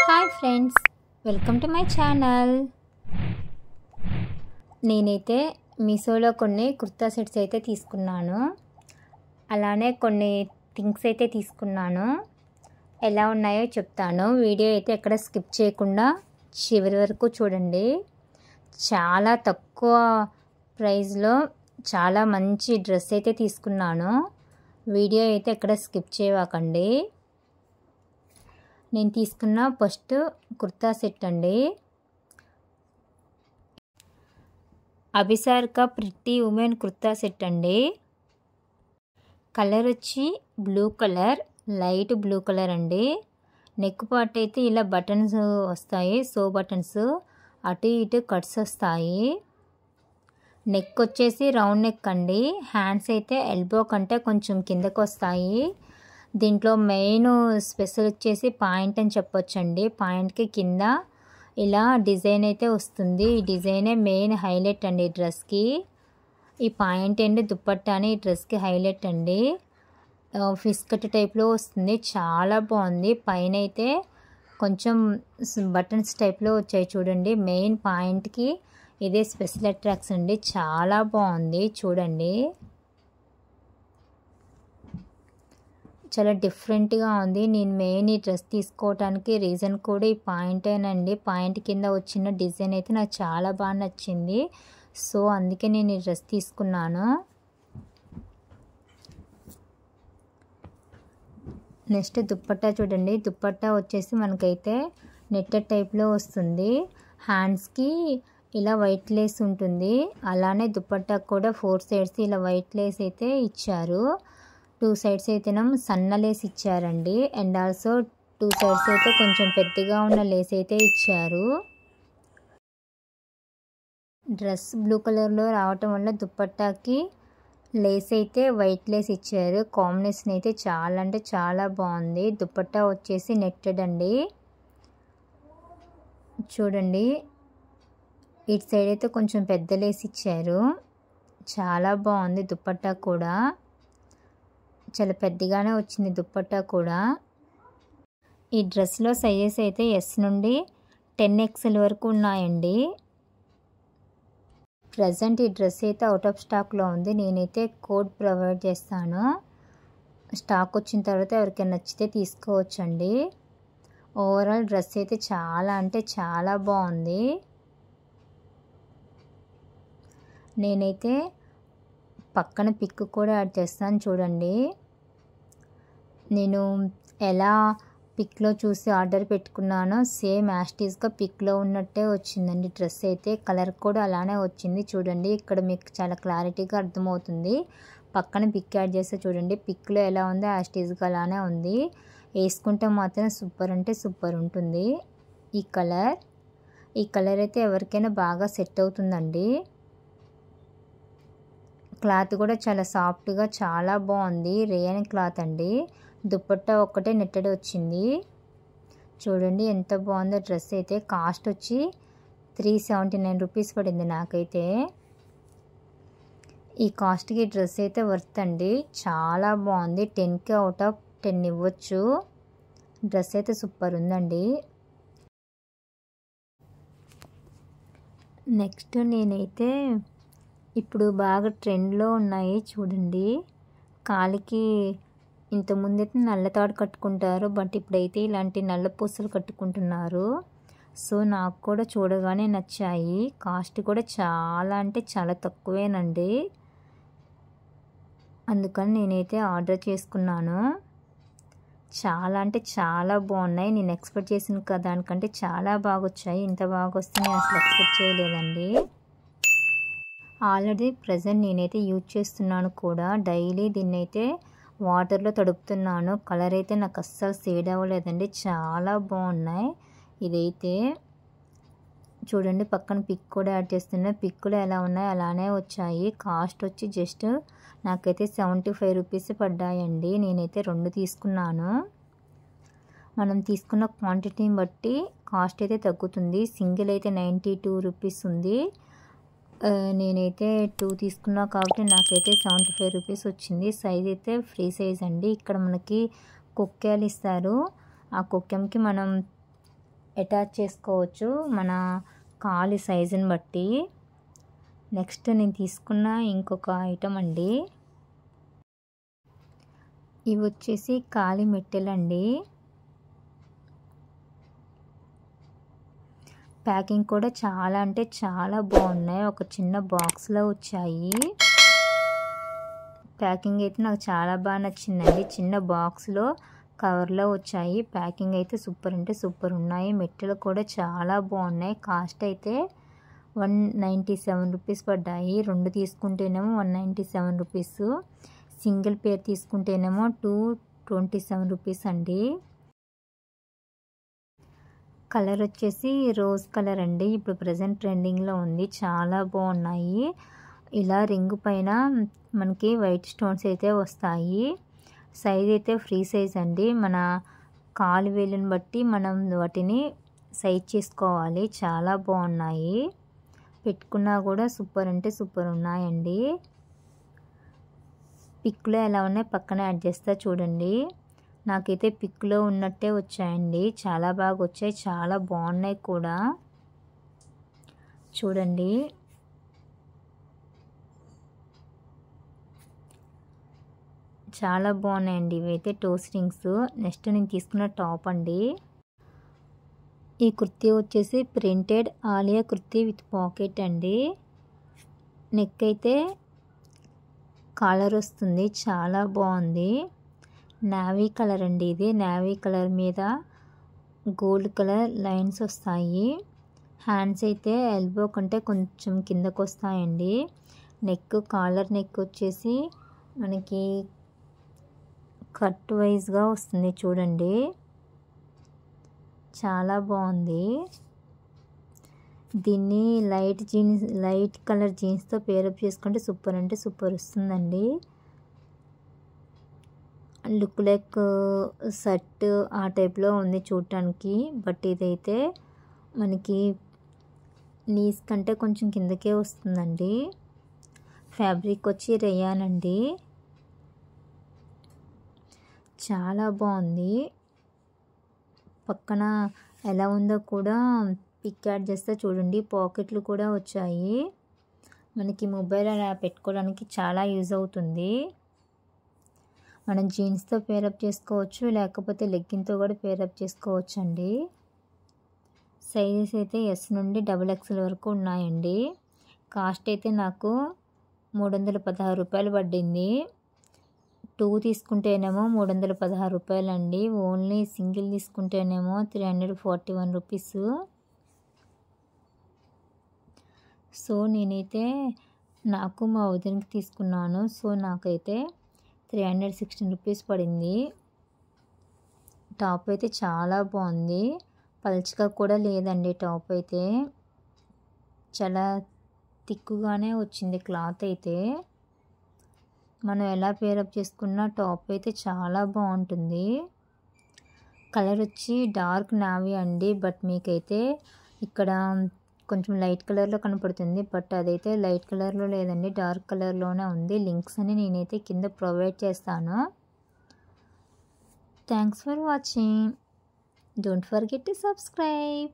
Hi friends, welcome to my channel. నేనైతే మీషోలో కొన్ని కుర్తా సెట్స్ అయితే తీసుకున్నాను. అలానే కొన్ని థింగ్స్ అయితే తీసుకున్నాను. ఎలా ఉన్నాయో చెప్తాను. వీడియో అయితే ఎక్కడ స్కిప్ చేయకుండా చివరి వరకు చూడండి. చాలా తక్కువ ప్రైస్లో చాలా మంచి డ్రెస్ అయితే తీసుకున్నాను. వీడియో అయితే ఎక్కడ స్కిప్ చేయకండి. నేను తీసుకున్న ఫస్ట్ కుర్తా సెట్ అండి. Abhisarika pretty women kurta set అండి. కలర్ వచ్చి blue colour, light blue colour అండి. నెక్ పార్ట్ అయితే ఇలా బటన్స్ వస్తాయి, సో బటన్స్ అటు ఇటు కట్స్ వస్తాయి. నెక్ వచ్చేసి రౌండ్ నెక్ అండి. హ్యాండ్స్ అయితే ఎల్బో కంటే కొంచెం కిందకు వస్తాయి. దీంట్లో మెయిన్ స్పెషల్ వచ్చేసి పాయింట్ అని చెప్పొచ్చండి. పాయింట్కి కింద ఇలా డిజైన్ అయితే వస్తుంది. ఈ డిజైనే మెయిన్ హైలైట్ అండి ఈ డ్రెస్కి. ఈ పాయింట్ అండి దుప్పట్టాని ఈ డ్రెస్కి హైలైట్ అండి. ఫిష్ కట్ టైప్లో వస్తుంది, చాలా బాగుంది. పైన అయితే కొంచెం బటన్స్ టైప్లో వచ్చాయి చూడండి. మెయిన్ పాయింట్కి ఇదే స్పెషల్ అట్రాక్షన్ అండి, చాలా బాగుంది చూడండి. చాలా డిఫరెంట్గా ఉంది. నేను మెయిన్ ఈ డ్రెస్ తీసుకోవడానికి రీజన్ కూడా ఈ పాయింటేనండి. పాయింట్ కింద వచ్చిన డిజైన్ అయితే నాకు చాలా బాగా నచ్చింది. సో అందుకే నేను ఈ డ్రెస్ తీసుకున్నాను. నెక్స్ట్ దుప్పట్టా చూడండి. దుప్పట్టా వచ్చేసి మనకైతే నెట్టెడ్ టైప్లో వస్తుంది. హ్యాండ్స్కి ఇలా వైట్ లేస్ ఉంటుంది. అలానే దుప్పట్టా కూడా 4 సైడ్స్ ఇలా వైట్ లేస్ అయితే ఇచ్చారు. 2 సైడ్స్ అయితేనేమో సన్న లేస్ ఇచ్చారండి. అండ్ ఆల్సో 2 సైడ్స్ అయితే కొంచెం పెద్దగా ఉన్న లేస్ అయితే ఇచ్చారు. డ్రెస్ బ్లూ కలర్లో రావటం వల్ల దుప్పట్టాకి లేస్ అయితే వైట్ లేస్ ఇచ్చారు. కాంబినేషన్ అయితే చాలా అంటే చాలా బాగుంది. దుప్పట్టా వచ్చేసి నెట్టెడ్ అండి. చూడండి, ఇటు సైడ్ అయితే కొంచెం పెద్ద లేస్ ఇచ్చారు. చాలా బాగుంది. దుప్పట్టా కూడా చాలా పెద్దగానే వచ్చింది. దుప్పట్టా కూడా ఈ డ్రెస్లో సైజెస్ అయితే S నుండి 10XL వరకు ఉన్నాయండి. ప్రజెంట్ ఈ డ్రెస్ అయితే అవుట్ ఆఫ్ స్టాక్లో ఉంది. నేనైతే కోడ్ ప్రొవైడ్ చేస్తాను. స్టాక్ వచ్చిన తర్వాత ఎవరికైనా నచ్చితే తీసుకోవచ్చండి. ఓవరాల్ డ్రెస్ అయితే చాలా అంటే చాలా బాగుంది. నేనైతే పక్కన పిక్ కూడా యాడ్ చేస్తాను చూడండి. నేను ఎలా పిక్లో చూసి ఆర్డర్ పెట్టుకున్నానో సేమ్ యాస్టీస్గా పిక్లో ఉన్నట్టే వచ్చిందండి డ్రెస్ అయితే. కలర్ కూడా అలానే వచ్చింది చూడండి. ఇక్కడ మీకు చాలా క్లారిటీగా అర్థమవుతుంది. పక్కన పిక్ యాడ్ చేస్తే చూడండి, పిక్లో ఎలా ఉందో యాస్టీస్గా అలానే ఉంది. వేసుకుంటే మాత్రం సూపర్ అంటే సూపర్ ఉంటుంది. ఈ కలర్ అయితే ఎవరికైనా బాగా సెట్ అవుతుందండి. క్లాత్ కూడా చాలా సాఫ్ట్గా చాలా బాగుంది. రేయన్ క్లాత్ అండి. దుప్పట్టా ఒక్కటే నెట్టెడ్ వచ్చింది. చూడండి ఎంత బాగుందో డ్రెస్ అయితే. కాస్ట్ వచ్చి 379 రూపీస్ పడింది నాకైతే. ఈ కాస్ట్కి డ్రెస్ అయితే వర్త్ అండి, చాలా బాగుంది. 10కి అవుట్ ఆఫ్ 10 ఇవ్వచ్చు. డ్రెస్ అయితే సూపర్ ఉందండి. నెక్స్ట్ నేనైతే ఇప్పుడు బాగా ట్రెండ్లో ఉన్నాయి చూడండి. కాలికి ఇంతకుముందు అయితే నల్ల తాడు కట్టుకుంటారు, బట్ ఇప్పుడైతే ఇలాంటి నల్ల పూసలు కట్టుకుంటున్నారు. సో నాకు కూడా చూడగానే నచ్చాయి. కాస్ట్ కూడా చాలా అంటే చాలా తక్కువేనండి. అందుకని నేనైతే ఆర్డర్ చేసుకున్నాను. చాలా అంటే చాలా బాగున్నాయి. నేను ఎక్స్పెక్ట్ చేసిన దానికంటే చాలా బాగా వచ్చాయి. ఇంత బాగా వస్తే నేను అసలు ఎక్స్పెక్ట్ చేయలేదండి. ఆల్రెడీ ప్రజెంట్ నేనైతే యూజ్ చేస్తున్నాను కూడా. డైలీ దీన్నైతే వాటర్లో తడుపుతున్నాను. కలర్ అయితే నాకు అస్సలు షేడ్ అవ్వలేదండి, చాలా బాగున్నాయి. ఇదైతే చూడండి, పక్కన పిక్ కూడా యాడ్ చేస్తున్నా. పిక్లో ఎలా ఉన్నాయి అలానే వచ్చాయి. కాస్ట్ వచ్చి జస్ట్ నాకైతే 75 రూపీస్ పడ్డాయండి. నేనైతే 2 తీసుకున్నాను. మనం తీసుకున్న క్వాంటిటీని బట్టి కాస్ట్ అయితే తగ్గుతుంది. సింగిల్ అయితే 92 రూపీస్ ఉంది. నేనైతే 2 తీసుకున్నా కాబట్టి నాకైతే 75 రూపీస్ వచ్చింది. సైజ్ అయితే ఫ్రీ సైజ్ అండి. ఇక్కడ మనకి కొక్కేలు ఇస్తారు. ఆ కొక్కెంకి మనం అటాచ్ చేసుకోవచ్చు మన కాలి సైజుని బట్టి. నెక్స్ట్ నేను తీసుకున్న ఇంకొక ఐటమ్ అండి, ఇవి వచ్చేసి కాలి మెట్టెలండి. ప్యాకింగ్ కూడా చాలా అంటే చాలా బాగున్నాయి. ఒక చిన్న బాక్స్లో వచ్చాయి. ప్యాకింగ్ అయితే నాకు చాలా బాగా నచ్చిందండి. చిన్న బాక్స్లో కవర్లో వచ్చాయి. ప్యాకింగ్ అయితే సూపర్ అంటే సూపర్ ఉన్నాయి. మెట్టెలు కూడా చాలా బాగున్నాయి. కాస్ట్ అయితే 197 రూపీస్ పడ్డాయి. 2 తీసుకుంటేనేమో 197 రూపీస్, సింగిల్ పేర్ తీసుకుంటేనేమో 227 రూపీస్ అండి. కలర్ వచ్చేసి రోజ్ కలర్ అండి. ఇప్పుడు ప్రజెంట్ ట్రెండింగ్లో ఉంది. చాలా బాగున్నాయి. ఇలా రింగ్ పైన మనకి వైట్ స్టోన్స్ అయితే వస్తాయి. సైజ్ అయితే ఫ్రీ సైజ్ అండి. మన కాలు వేలుని బట్టి మనం వాటిని సైజ్ చేసుకోవాలి. చాలా బాగున్నాయి. పెట్టుకున్నా కూడా సూపర్ అంటే సూపర్ ఉన్నాయండి. పిక్లో ఎలా ఉన్నాయి పక్కన యాడ్ చేస్తా చూడండి. నాకైతే పిక్లో ఉన్నట్టే వచ్చాయండి. చాలా బాగా వచ్చాయి. చాలా బాగున్నాయి కూడా చూడండి. చాలా బాగున్నాయండి ఇవైతే టోస్ రింగ్స్. నెక్స్ట్ నేను తీసుకున్న టాప్ అండి. ఈ కుర్తీ వచ్చేసి printed Alia kurti with pocket అండి. నెక్ అయితే కాలర్ వస్తుంది. చాలా బాగుంది. నావీ కలర్ అండి ఇది. నావీ కలర్ మీద గోల్డ్ కలర్ లైన్స్ వస్తాయి. హ్యాండ్స్ అయితే ఎల్బో కంటే కొంచెం కిందకు వస్తాయండి. నెక్ కాలర్ నెక్ వచ్చేసి మనకి కట్ వైజ్గా వస్తుంది చూడండి. చాలా బాగుంది. దీన్ని లైట్ కలర్ జీన్స్తో పేరప్ చేసుకుంటే సూపర్ అంటే సూపర్ వస్తుందండి. లుక్ లైక్ షర్ట్ ఆ టైప్లో ఉంది చూడటానికి. బట్ ఇదైతే మనకి నీస్ కంటే కొంచెం కిందకే వస్తుందండి. ఫ్యాబ్రిక్ వచ్చి రేయాన్ అండి. చాలా బాగుంది. పక్కన ఎలా ఉందో కూడా పిక్ యాడ్ చేస్తే చూడండి. పాకెట్లు కూడా వచ్చాయి. మనకి మొబైల్ అలా పెట్టుకోవడానికి చాలా యూజ్ అవుతుంది. మనం జీన్స్తో పేరప్ చేసుకోవచ్చు, లేకపోతే లెగ్గిన్తో కూడా పేరప్ చేసుకోవచ్చు అండి. సైజెస్ అయితే ఎస్ నుండి XXL వరకు ఉన్నాయండి. కాస్ట్ అయితే నాకు 316 రూపాయలు పడింది. 2 తీసుకుంటేనేమో 316 రూపాయలు అండి. ఓన్లీ సింగిల్ తీసుకుంటేనేమో 341 రూపీస్. సో నేనైతే నాకు మా వదినకి తీసుకున్నాను. సో నాకైతే 316 రూపీస్ పడింది. టాప్ అయితే చాలా బాగుంది. పల్చగా కూడా లేదండి. టాప్ అయితే చాలా థిక్గానే వచ్చింది క్లాత్ అయితే. మనం ఎలా పేరప్ చేసుకున్న టాప్ అయితే చాలా బాగుంటుంది. కలర్ వచ్చి డార్క్ నావీ అండి. బట్ మీకైతే ఇక్కడ కొంచెం లైట్ కలర్లో కనపడుతుంది. బట్ అదైతే లైట్ కలర్లో లేదండి, డార్క్ కలర్లోనే ఉంది. లింక్స్ అని నేనైతే కింద ప్రొవైడ్ చేస్తాను. Thanks for watching. Don't forget to subscribe.